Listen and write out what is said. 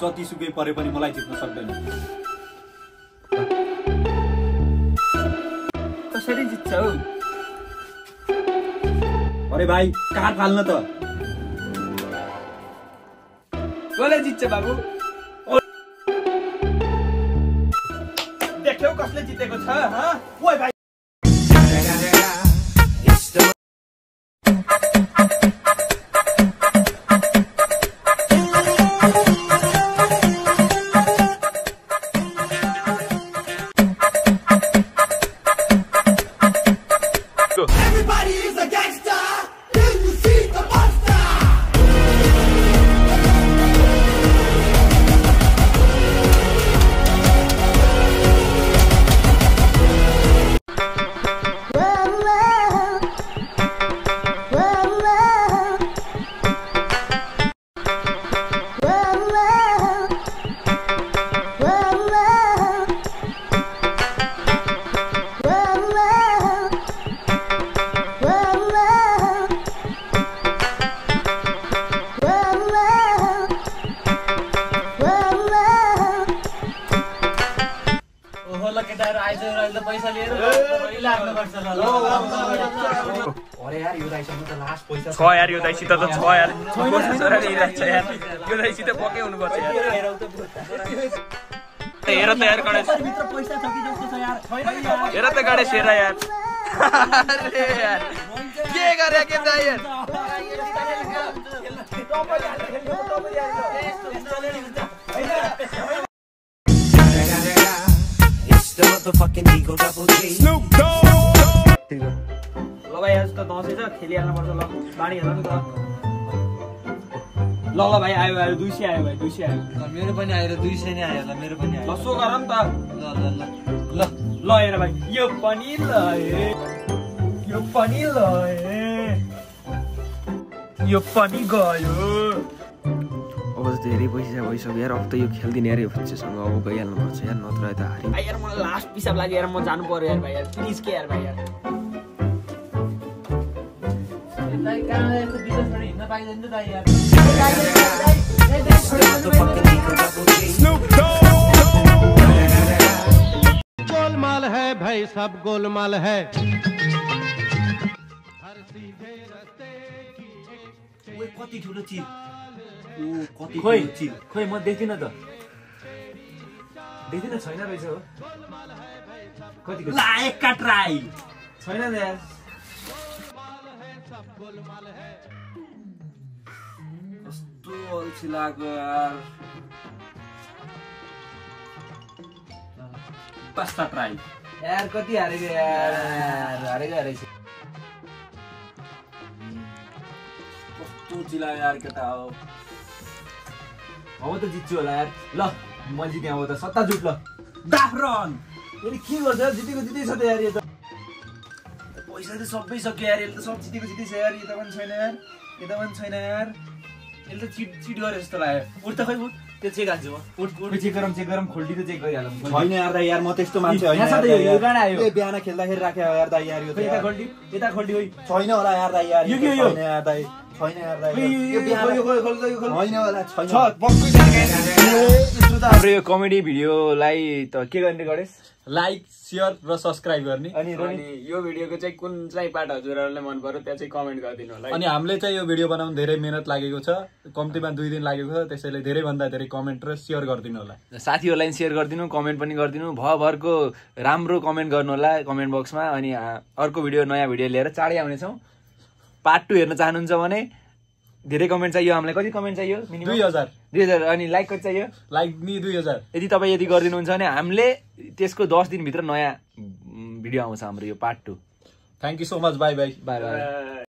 जतिसुकै परे पनि मलाई जित्न सक्दैन। कसरी जित्छौ? अरे भाइ काट फाल्न त। कसले जित्छ बाबु? देख्यौ कसले जितेको छ? ओइ भाइ पैसा लिएर लाग्नु पर्छ ल। अरे यार यो दाइसँग त लास्ट पैसा छ यार, यो दाइसित त छ यार। यो दाइसित पक्कै हुनुपर्छ यार। हेर त यार गणेश, भित्र पैसा छ कि जस्तो छ यार। हेर त गणेश, हेर यार। अरे यार के गरे के दाइ यार। The motherfucking Eagle Double G. Snoop Dogg. ल भाइ आज त दसैँ छ, खेलिहाल्नु पर्छ। ल बाँडी हेर नि त। ल ल भाइ आयो आयो 200 आयो भाइ 200 आयो। मेरो पनि आयो 200 नै आयो ल, मेरो पनि आयो। ल सो गर नि त। ल ल ल ल ल हेर भाइ यो पनि ल हे, यो पनि ल हे, यो पनि गयो। अब त धेरै पैसा भइसक्यो यार। अब त यो खेल्दिन यार, यो बच्चासँग अब गइहाल्नु पर्छ यार, नत्र यता हारि। यार मलाई लास्ट पिसाब लाग्यो यार, म जानु पर्यो यार भाइ यार, प्लिज के यार भाइ यार। Snoop Dogg. गोलमाल है भाई, सब गोलमाल है। हर सीधे रास्ते की ओए कति ठुलो चिल। ओ कति खोइ ठुलो चिल। खोइ म देख्दिन त, देख्दिन छैन रहेछ हो। कतिको ला एक का ट्राई छैन त यार। कस्तो अल्छी लाग्यो यार। पास्ता ट्राई यार कति हारेको यार, हारेको हारेछ। कस्तो चिल्लायो यार केटा हो। अब त जित्छु होला यार। ल म जितेँ अब त, सत्ता जुट ल। डाफ्रन यसले के गर्छ? जितेको जितेछ त यार। यो त पैसा त सबै सक्यो यार। यसले त सब जितेको जितेछ यार। यता पनि छैन यार, यता पनि छैन यार। यसले त चिट गरे जस्तो लाग्यो। उठ त खै उठ, त्यो चेक हाल्छु म। उठ उठ चेक गरौँ, खोल्टी त चेक गरिहालौँ। छैन यार दाइ यार, म त्यस्तो मान्छे होइन यहाँ छ त यार। यो गाडा आयो। ए बिहान खेल्दाखेरि राख्यो यार दाइ यार। यो त यता यार खोल्टी, यता खोल्टी होइ। छैन होला यार दाइ यार। यो के हो? छैन यार दाइ, छैन यार दाइ। यो बिहान यो खोल यो खोल। होइन होला, छैन। हाम्रो यो कमेडी भिडियोलाई त के गर्ने गणेश? लाइक शेयर र सब्स्क्राइब गर्ने। अनि यो भिडियोको चाहिँ कुन चाहिँ पार्ट हजुरहरूलाई मन पर्यो त्यहाँ चाहिँ कमेन्ट गरिदिनु होला। अनि हामीले चाहिँ यो भिडियो बनाउन धेरै मेहनत लागेको छ, कम्तीमा 2 दिन लागेको छ। त्यसैले धेरै भन्दा धेरै कमेन्ट र शेयर गरिदिनु होला। साथीहरूलाई सेयर गरिदिनु, कमेन्ट पनि गरिदिनु। भरको राम्रो कमेन्ट गर्नु होला कमेन्ट बक्समा। अनि अर्को भिडियो, नयाँ भिडियो लिएर चाँडै आउनेछौँ। पार्ट 2 हेर्न चाहनुहुन्छ भने धेरै कमेन्ट चाहियो हामीलाई। कति कमेन्ट चाहियो? 2000। अनि लाइक कति चाहियो? लाइक नि 2000। यदि तपाईँ यदि गरिदिनुहुन्छ भने हामीले त्यसको 10 दिनभित्र नयाँ भिडियो आउँछ हाम्रो यो part 2। Thank you so much. By by. By by.